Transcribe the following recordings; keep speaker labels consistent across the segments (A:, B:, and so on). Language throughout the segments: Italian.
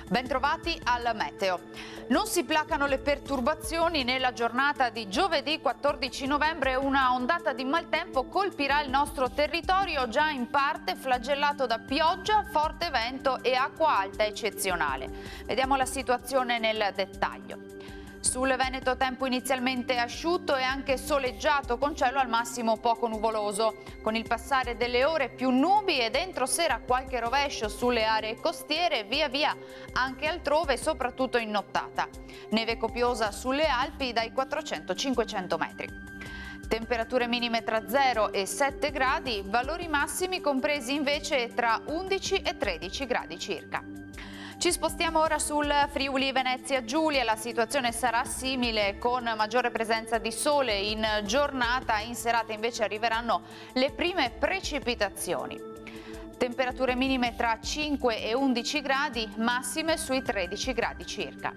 A: Bentrovati al meteo. Non si placano le perturbazioni. Nella giornata di giovedì 14 novembre una ondata di maltempo colpirà il nostro territorio, già in parte flagellato da pioggia, forte vento e acqua alta eccezionale. Vediamo la situazione nel dettaglio. Sul Veneto tempo inizialmente asciutto e anche soleggiato con cielo al massimo poco nuvoloso. Con il passare delle ore più nubi e dentro sera qualche rovescio sulle aree costiere, via via anche altrove, soprattutto in nottata. Neve copiosa sulle Alpi dai 400-500 metri. Temperature minime tra 0 e 7 gradi, valori massimi compresi invece tra 11 e 13 gradi circa. Ci spostiamo ora sul Friuli Venezia Giulia. La situazione sarà simile, con maggiore presenza di sole in giornata. In serata invece arriveranno le prime precipitazioni. Temperature minime tra 5 e 11 gradi, massime sui 13 gradi circa.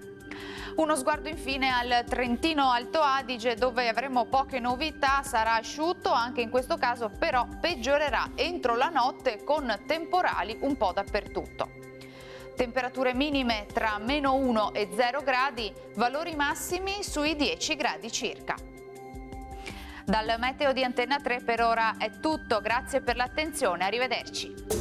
A: Uno sguardo infine al Trentino Alto Adige, dove avremo poche novità. Sarà asciutto anche in questo caso, però peggiorerà entro la notte con temporali un po' dappertutto. Temperature minime tra -1 e 0 gradi, valori massimi sui 10 gradi circa. Dal meteo di Antenna 3 per ora è tutto, grazie per l'attenzione, arrivederci.